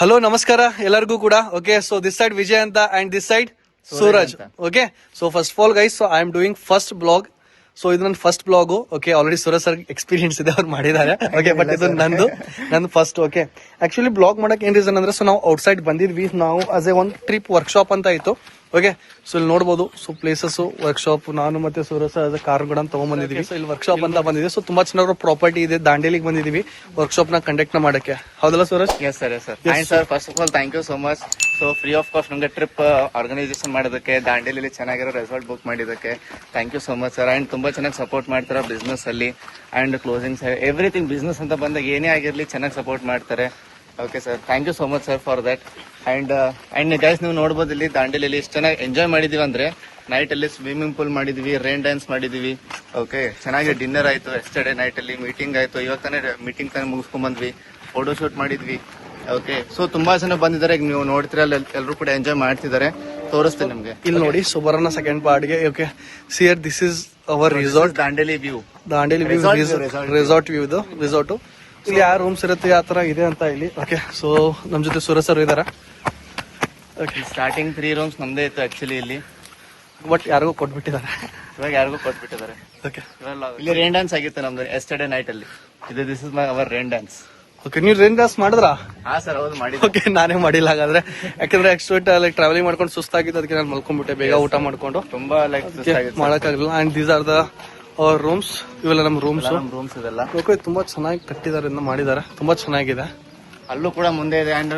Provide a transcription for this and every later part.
Hello ನಮಸ್ಕಾರ ಎಲ್ಲರಿಗೂ ಕೂಡ. Okay, so this side Vijay ಅಂತ and this side Suraj. Okay, so first of all guys, so I am doing first blog. So ಇದು ನನ್ನ first blog. Okay, already Suraj sir experience ಇದೆ, ಅವ್ರು ಮಾಡಿದ್ದಾರೆ. ಓಕೆ, ಬಟ್ ಇದು ನಂದು ಫಸ್ಟ್. ಓಕೆ, ಆಕ್ಚುಲಿ ಬ್ಲಾಗ್ ಮಾಡಕ್ ಏನ್ ರೀಸನ್ ಅಂದ್ರೆ, ಸೊ ನಾವು ಔಟ್ಸೈಡ್ ಬಂದಿದ್ವಿ, ನಾವು ಆಸ್ ಎ ಒಂದು ಟ್ರಿಪ್ ವರ್ಕ್ಶಾಪ್ ಅಂತ ಇತ್ತು. ಓಕೆ, ಸೊ ಇಲ್ಲಿ ನೋಡಬಹುದು, ಸೊ ಪ್ಲೇಸಸ್ ವರ್ಕ್ಶಾಪ್, ನಾನು ಮತ್ತೆ ಸೂರಜ್ ಸರ್ ಕಾರ್ಗಳನ್ನ ತಗೊಂಡ್ಬಂದಿದ್ವಿ. ಸೊ ಇಲ್ಲಿ ವರ್ಕ್ಶಾಪ್ ಅಂತ ಬಂದಿದೆ. ಸೊ ತುಂಬಾ ಚೆನ್ನಾಗಿ ಪ್ರಾಪರ್ಟಿ ಇದೆ, ದಾಂಡೇಲಿಗೆ ಬಂದಿದೀವಿ ವರ್ಕ್ಶಾಪ್ ನ ಕಂಡಕ್ಟ್ ಮಾಡಕ್ಕೆ. ಹೌದಲ್ಲ Suraj? Yes sir, yes sir. And sir, first of all thank you so much. So free of cost ನಮಗೆ ಟ್ರಿಪ್ ಆರ್ಗನೈಸೇಷನ್ ಮಾಡೋದಕ್ಕೆ, ದಾಂಡೇಲಿ ಚೆನ್ನಾಗಿರೋ ರೆಸಾರ್ಟ್ ಬುಕ್ ಮಾಡಿದ್ದಕ್ಕೆ thank you so much sir. And ತುಂಬಾ ಚೆನ್ನಾಗಿ ಸಪೋರ್ಟ್ ಮಾಡ್ತಾರೆ ಬಿಸ್ನೆಸ್ ಅಲ್ಲಿ ಅಂಡ್ ಕ್ಲೋಸಿಂಗ್ಸ್, ಎವ್ರಿಥಿಂಗ್. ಬಿಸ್ನೆಸ್ ಅಂತ ಬಂದಾಗ ಏನೇ ಆಗಿರ್ಲಿ ಚೆನ್ನಾಗಿ ಸಪೋರ್ಟ್ ಮಾಡ್ತಾರೆ. Okay sir, thank you so much sir for that. And guys, ನೀವು ನೋಡ್ಬೋದು ಇಲ್ಲಿ ದಾಂಡೇಲಿಯಲ್ಲಿ ಎಷ್ಟು ಚೆನ್ನಾಗಿ ಎಂಜಾಯ್ ಮಾಡಿದೀವಿ ಅಂದ್ರೆ, ನೈಟ್ ಅಲ್ಲಿ ಸ್ವಿಮ್ಮಿಂಗ್ ಪೂಲ್ ಮಾಡಿದ್ವಿ, ರೈನ್ ಡ್ಯಾನ್ಸ್ ಮಾಡಿದೀವಿ. ಓಕೆ, ಚೆನ್ನಾಗಿ ಡಿನ್ನರ್ ಆಯ್ತು. ಎಸ್ಟರ್ಡೇ ನೈಟ್ ಅಲ್ಲಿ ಮೀಟಿಂಗ್ ಆಯ್ತು. ಇವತ್ತಾನೆ ಮೀಟಿಂಗ್ ತಾನೇ ಮುಗಿಸ್ಕೊಂಡ್ ಬಂದ್ವಿ, ಫೋಟೋ ಶೂಟ್ ಮಾಡಿದ್ವಿ. ಓಕೆ, ಸೊ ತುಂಬಾ ಜನ ಬಂದಿದ್ದಾರೆ, ನೀವು ನೋಡ್ತಿರಲ್ಲ, ಎಲ್ಲರೂ ಕೂಡ ಎಂಜಾಯ್ ಮಾಡ್ತಿದ್ದಾರೆ. ತೋರಿಸ್ತೇನೆ ನಿಮ್ಗೆ. ಇಲ್ಲಿ ನೋಡಿ, ಸೊ ಬರೋಣ ಸೆಕೆಂಡ್ ಪಾರ್ಟ್ಗೆ. Okay, see here this is our resort, Dandeli view. Dandeli view resort view. ಇದು ರೆಸಾರ್ಟ್, ಇಲ್ಲಿ ಯಾವ ರೂಮ್ಸ್ ಇರುತ್ತೆ, ಯಾವ ತರ ಇದೆ ಅಂತ ಇಲ್ಲಿ. ಓಕೆ, ಸೊ ನಮ್ ಜೊತೆ ಸೂರಜ್ ಸರ್ ಇದಾರೆ. ಸ್ಟಾರ್ಟಿಂಗ್ 3 ರೂಮ್ಸ್ ನಮ್ದೇ ಇತ್ತು ಆಕ್ಚುಲಿ ಇಲ್ಲಿ, ಬಟ್ ಯಾರಿಗೂ ಕೊಟ್ಬಿಟ್ಟಿದ್ದಾರೆ. ಇವಾಗ ಯಾರಿಗೂ ಕೊಟ್ಬಿಟ್ಟಿದ್ದಾರೆ. ಓಕೆ, ಇಲ್ಲಿ ರೈನ್ ಡ್ಯಾನ್ಸ್ ಆಗಿತ್ತು ನಮ್ದು ಎಸ್ಟರ್ಡೇ ನೈಟ್ ಅಲ್ಲಿ. This is my our rain dance. Okay, ನೀವು ರೈನ್ ಡ್ಯಾನ್ಸ್ ಮಾಡಿದ್ರಾ? ಹಾ ಸರ್, ಹೌದು ಮಾಡಿ. ಓಕೆ, ನಾನೇ ಮಾಡಿಲ್ಲ ಹಾಗಾದ್ರೆ, ಯಾಕಂದ್ರೆ ಎಕ್ಸ್ಟ್ರೋಟ್ ಲೈಕ್ ಟ್ರಾವೆಲಿಂಗ್ ಮಾಡ್ಕೊಂಡು ಸುಸ್ತಾಗಿತ್ತು, ಅದಕ್ಕೆ ನಾನು ಮಲ್ಕೊಂಡ್ಬಿಟ್ಟೆ ಬೇಗ ಊಟ ಮಾಡ್ಕೊಂಡು. ತುಂಬಾ ಲೈಕ್ ಮಾಡಕ್ಕಾಗಲಿಲ್ಲ. And these are the our rooms. ಇವೆಲ್ಲ ನಮ್ಮ ರೂಮ್ಸ್. ಇದೆಲ್ಲ ಓಕೆ, ತುಂಬಾ ಚೆನ್ನಾಗಿ ಕಟ್ಟಿದ್ದಾರೆ, ಮಾಡಿದ್ದಾರೆ, ತುಂಬಾ ಚೆನ್ನಾಗಿದೆ. ಅಲ್ಲೂ ಕೂಡ ಮುಂದೆ ಇದೆ. ಅಂಡ್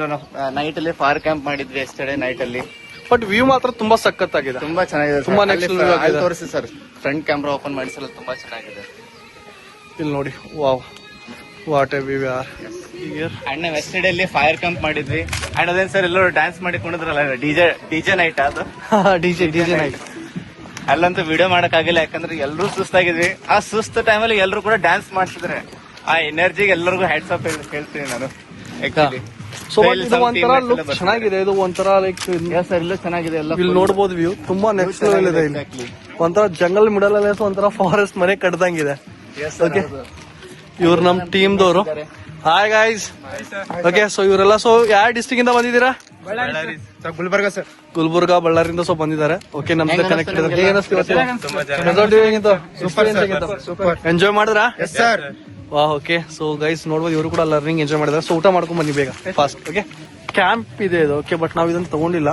ನೈಟ್ ಅಲ್ಲಿ ಫಾರ್ ಕ್ಯಾಂಪ್ ಮಾಡಿದ್ವಿ ಎಸ್ಟರ್ಡೇ ನೈಟ್ ಅಲ್ಲಿ. ಬಟ್ ವ್ಯೂ ಮಾತ್ರ ತುಂಬಾ ಸಖತ್ತಾಗಿದೆ, ತುಂಬಾ ಚೆನ್ನಾಗಿದೆ. ತುಂಬಾ next level ಆಗಿದೆ. ತೋರಿಸಿ ಸರ್, ಫ್ರಂಟ್ ಕ್ಯಾಮ್ರಾ ಓಪನ್ ಮಾಡಿಸಲ್ಲ, ತುಂಬಾ ಚೆನ್ನಾಗಿದೆ. ಇಲ್ಲಿ ನೋಡಿ, wow, what A view are here. And ನಾವು ಎಸ್ಟರ್ಡೇ ಅಲ್ಲಿ ಫೈರ್ ಕ್ಯಾಂಪ್ ಮಾಡಿದ್ವಿ. ಅಂಡ್ ಅದೇನ್ ಸರ್, ಎಲ್ಲರೂ ಡ್ಯಾನ್ಸ್ ಮಾಡಿ ಕುಣಿದ್ರಲ್ಲ, ಡಿಜೆ ನೈಟ್ ಅದು. DJ night. ಅಲ್ಲಂತೂ ವಿಡಿಯೋ ಮಾಡಕ್ ಆಗಿಲ್ಲ, ಯಾಕಂದ್ರೆ ಎಲ್ಲರೂ ಸುಸ್ತಾಗಿದ್ವಿ. ಆ ಸುಸ್ತ ಟೈಮಲ್ಲಿ ಎಲ್ಲರೂ ಕೂಡ ಡ್ಯಾನ್ಸ್ ಮಾಡ್ತಿದ್ರೆ, ಆ ಎನರ್ಜಿಗೆ ಎಲ್ಲರಿಗೂ ಹ್ಯಾಟ್ಸ್ ಆಫ್ ಹೇಳ್ತೀನಿ ನಾನು. ಸೊ ಇದು ಒಂಥರ ಲುಕ್ ಚೆನ್ನಾಗಿದೆ. ಇದು ಒಂಥರ ಲೈಕ್ ಸರ್, ಇಲ್ಲೂ ಚೆನ್ನಾಗಿದೆ. ಎಲ್ಲ ಇಲ್ಲಿ ನೋಡಬಹುದು ವ್ಯೂ, ತುಂಬಾ ನೆಕ್ಸ್ಟ್ ಲೆವೆಲ್ ಇದೆ. ಇಲ್ಲಿ ಒಂಥರ ಜಂಗಲ್ ಮಿಡಲ್ ಅಲ್ಲಿ ಒಂಥರ ಫಾರೆಸ್ಟ್ ಮನೆ ಕಡ್ದಂಗಿದೆ. ಓಕೆ, ಇವ್ರು ನಮ್ ಟೀಮ್ ದವರು. Hi guys. ಓಕೆ, ಸೊ ಇವರೆಲ್ಲ ಸೊ ಯಾವ ಡಿಸ್ಟ್ರಿಕ್ಟ್ ಇಂದ ಬಂದಿದ್ದೀರಾ? ಗುಲ್ಬರ್ಗ ಸರ್. ಗುಲ್ಬರ್ಗ, ಬಳ್ಳಾರಿಯಿಂದ ಸೊ ಬಂದಿದ್ದಾರೆ. ಓಕೆ, ನಮ್ದು ಕನೆಕ್ಟ್ ಎಂಜಾಯ್ ಮಾಡಿದ್ರಾ? Wow, okay. ಸೊ ಗೈಸ್ ನೋಡ್ಬೋದು, ಇವರು ಕೂಡ ಲರ್ನಿಂಗ್ ಎಂಜಾಯ್ ಮಾಡಿದ್ದಾರೆ. ಸೊ ಊಟ ಮಾಡ್ಕೊಂಡ್ ಬನ್ನಿ ಬೇಗ ಫಾಸ್ಟ್. ಓಕೆ, ಕ್ಯಾಂಪ್ ಇದೆ ಇದು. ಓಕೆ, ಬಟ್ ನಾವ್ ಇದನ್ನ ತಗೊಂಡಿಲ್ಲ.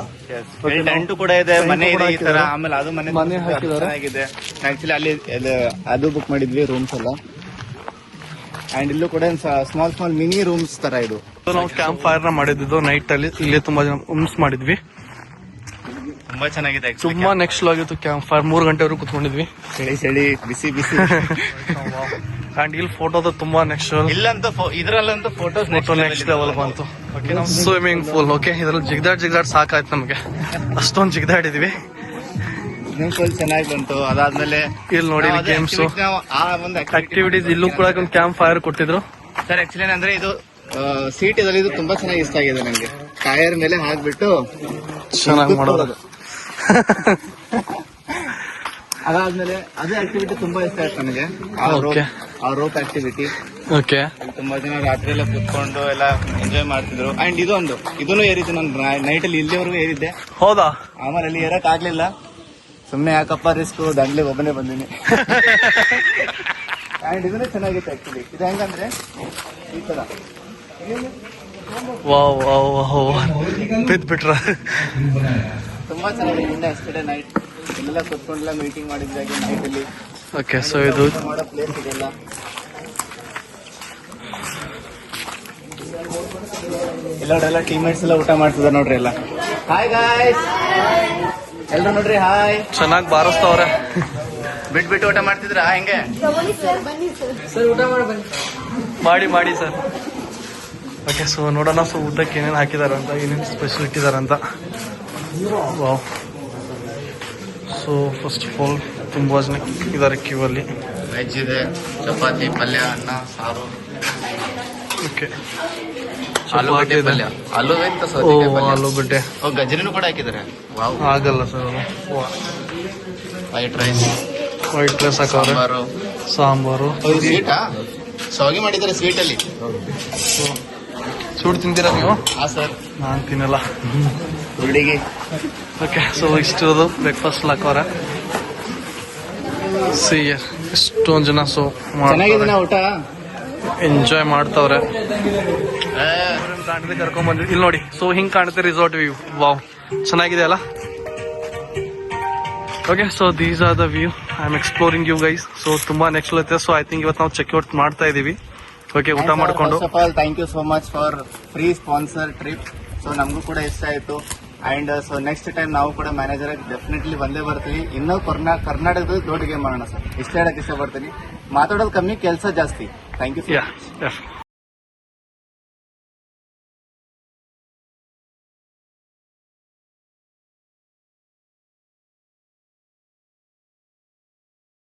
ಟೆಂಟ್ ಕೂಡ ಇದೆ, ಮನೆ ಇದೆ ಈ ತರ. ಆಮೇಲೆ ಅದು ಮನೆ ಹಾಕಿದ್ದಾರೆ. ಆಕ್ಚುಲಿ ಅಲ್ಲಿ ಅದು ಬುಕ್ ಮಾಡಿದ್ವಿ ರೂಮ್ಸ್ ಎಲ್ಲ. ಅಂಡ್ ಇಲ್ಲೂ ಕೂಡ ಸ್ಮಾಲ್ ಮಿನಿ ರೂಮ್ಸ್ ತರ ಇದು. ನಾವು ಕ್ಯಾಂಪ್ ಫೈರ್ ನ ಮಾಡಿದ್ದು ನೈಟ್ ಅಲ್ಲಿ. ಇಲ್ಲಿ ತುಂಬಾ ಜನ ರೂಮ್ಸ್ ಮಾಡಿದ್ವಿ, ತುಂಬಾ ಚೆನ್ನಾಗಿದೆ. ತುಂಬಾ ನೆಕ್ಸ್ಟ್ ಆಗಿತ್ತು ಕ್ಯಾಂಪ್ ಫೈರ್. 3 ಗಂಟೆವರೆಗೂ ಕುತ್ಕೊಂಡಿದ್ವಿ, ಚಳಿ ಬಿಸಿ ಅಂಡ್ ಇಲ್ಲಿ ಫೋಟೋದ ತುಂಬಾ ನೆಕ್ಸ್ಟ್ ಇಲ್ಲಂತೂ ಇದ್ರಲ್ಲಂತೂ ಫೋಟೋಸ್ ನೆಕ್ಸ್ಟ್ ಲೆವೆಲ್ ಬಂತು. Swimming pool. ಓಕೆ, ಇದ್ರಲ್ಲಿ ಜಿಗ್ದಾಡ್ ಸಾಕಾಯ್ತು ನಮ್ಗೆ, ಅಷ್ಟೊಂದು ಜಿಗ್ದಾಡಿದ್ವಿ. ಸ್ವಿಮ್ಮಿಂಗ್ ಪೂಲ್ ಚೆನ್ನಾಗಿ ಬಂತು. ಅದಾದ್ಮೇಲೆ ಇಲ್ಲಿ ನೋಡಿ ಗೇಮ್ಸ್, ಆಕ್ಟಿವಿಟೀಸ್. ಇಲ್ಲೂ ಕೂಡ ಒಂದು ಕ್ಯಾಂಪ್ ಫೈರ್ ಕೊಟ್ಟಿದ್ರು ಸರ್. ಆಕ್ಚುಲಿ ಏನಂದ್ರೆ ಇದು ಸೀಟ್ ಇದೆ, ಇದು ತುಂಬಾ ಚೆನ್ನಾಗಿ ಇಷ್ಟ ಆಗಿದೆ ನನಗೆ. ಟೈರ್ ಮೇಲೆ ಹಾಕ್ಬಿಟ್ಟು ಚೆನ್ನಾಗಿ ಮಾಡೋದು. ಅದಾದ್ಮೇಲೆ ಅದೇ ಆಕ್ಟಿವಿಟಿ ತುಂಬಾ ಇಷ್ಟ ಆಯ್ತು ನನಗೆ, ಆ ರೋಪ್ ಆಕ್ಟಿವಿಟಿ. ಓಕೆ, ತುಂಬಾ ಜನ ರಾತ್ರಿ ಎಲ್ಲ ಕುತ್ಕೊಂಡು ಎಲ್ಲ ಎಂಜಾಯ್ ಮಾಡ್ತಿದ್ರು. ಅಂಡ್ ಇದನ್ನು ಏರಿದ್ದೆ ನಾನು ನೈಟ್ ಅಲ್ಲಿ, ಇಲ್ಲಿವರೆಗೂ ಏರಿದ್ದೆ. ಹೌದಾ? ಆಮೇಲೆ ಅಲ್ಲಿ ಏರಕ್ ಆಗ್ಲಿಲ್ಲ, ಸುಮ್ನೆ ಯಾಕಪ್ಪ ರಿಸ್ಕ್, ದಂಡ್ಲಿ ಒಬ್ಬನೇ ಬಂದಿನಿ. ಅಂಡ್ ಇದನ್ನೇ ಚೆನ್ನಾಗಿತ್ತು ಆಕ್ಚುಲಿ. ಇದು ಹೆಂಗಂದ್ರೆ ಈ ತರ ಬಿಟ್ಬಿಟ್ರ ತುಂಬಾ ಚೆನ್ನಾಗಿದೆ. ಇನ್ನ ಎಸ್ಟರ್ಡೇ ನೈಟ್ ಇಲ್ಲೆಲ್ಲ ಕುತ್ಕೊಂಡೆಲ್ಲ ಮೀಟಿಂಗ್ ಮಾಡಿದ್ವಿ ನೈಟ್ ಅಲ್ಲಿ. ಓಕೆ, ಸೊ ಇದು ಮಾಡೋ ಪ್ಲೇಸ್ ಇದೆಲ್ಲ. ಎಲ್ಲ ಟೀಮ್ಮೇಟ್ಸ್ ಎಲ್ಲ ಊಟ ಮಾಡ್ತಿದ್ದಾರೆ ನೋಡ್ರಿ ಎಲ್ಲ. ಹಾಯ್ ಗಾಯ್ಸ್, ಎಲ್ರು ನೋಡ್ರಿ ಹಾಯ್. ಚೆನ್ನಾಗಿ ಬಾರಿಸ್ತವ್ರೆ. ಬಿಟ್ಬಿಟ್ಟು ಊಟ ಮಾಡ್ತಿದ್ರ ಹೆಂಗೆ ಸರ್? ಊಟ ಮಾಡಿ ಸರ್. ಓಕೆ, ಸೊ ನೋಡೋಣ ಸೊ ಊಟಕ್ಕೆ ಏನೇನು ಹಾಕಿದಾರೆ ಅಂತ, ಏನೇನು ಸ್ಪೆಷಲ್ ಇಟ್ಟಿದ್ದಾರೆ ಅಂತ. Wow. So first of all ತುಂಬಾ ಜನ ಇದ್ದಾರೆ ಕ್ಯೂ ಅಲ್ಲಿ. ವೆಜ್ ಇದೆ, ಚಪಾತಿ, ಪಲ್ಯ, ಅನ್ನ, ಸಾರು. ಓಕೆ, ಆಲೂಗಡ್ಡೆ, ಗಜರಿನೂ ಕೂಡ ಹಾಕಿದ್ದಾರೆ. ಆಗಲ್ಲ ಸರ್, ವೈಟ್ ರೈಸ್ ಹಾಕೋರೆ, ಸಾಂಬಾರು. ಸ್ವೀಟಾ ಶಾವಿಗೆ ಮಾಡಿದ್ದಾರೆ ಸ್ವೀಟ್ ಅಲ್ಲಿ. ಸ್ವೀಟ್ ತಿಂತೀರಾ ನೀವು? ಹಾ ಸರ್, ನಾನು ತಿನ್ನಲ್ಲ. ಹುಡುಗಿ ಓಕೆ, ಸೊ ಇಷ್ಟಿರೋದು ಬ್ರೇಕ್ಫಾಸ್ಟ್ ಹಾಕೋರೆ. ಸಿ ಎಷ್ಟೊಂದು ಜನ ಸೊ ಚೆನ್ನಾಗಿದೆ ಊಟ. ಎಂಜಾಯ್ ಮಾಡ್ತಾವ್ರೆ. ಕಾಣ್ತದೆ ಕರ್ಕೊಂಡ್ ಬಂದ್ವಿ. ಇಲ್ಲಿ ನೋಡಿ, ಸೊ ಹಿಂಗ್ ಕಾಣುತ್ತೆ ರಿಸಾರ್ಟ್ ವ್ಯೂ. ವಾವ್, ಚೆನ್ನಾಗಿದೆ ಅಲ್ಲ? Okay, so these are the view. I am exploring you guys. So ತುಂಬಾ ನೆಕ್ಸ್ಟ್ ಇರುತ್ತೆ. ಸೊ ಐ ಥಿಂಕ್ ಇವತ್ತು ನಾವು ಚೆಕ್ಔಟ್ ಮಾಡ್ತಾ ಇದೀವಿ. ಓಕೆ, ಊಟ ಮಾಡ್ಕೊಂಡು. First of all thank you so much for free sponsor trip. So ನಮಗೂ ಕೂಡ ಇಷ್ಟ ಆಯ್ತು. ಅಂಡ್ ಸೊ ನೆಕ್ಸ್ಟ್ ಟೈಮ್ ನಾವು ಕೂಡ ಮ್ಯಾನೇಜರ್ ಆಗಿ ಡೆಫಿನೆಟ್ಲಿ ಬಂದೇ ಬರ್ತೀವಿ. ಇನ್ನೂ ಕರ್ನಾಟಕದ ದೊಡ್ಡ ಗೇಮ್ ಮಾಡೋಣ ಸರ್, ಇಷ್ಟ ಹೇಳಕ್ ಇಷ್ಟಪಡ್ತೀನಿ. ಮಾತಾಡೋದು ಕಮ್ಮಿ, ಕೆಲಸ ಜಾಸ್ತಿ. Thank you. ಯಾ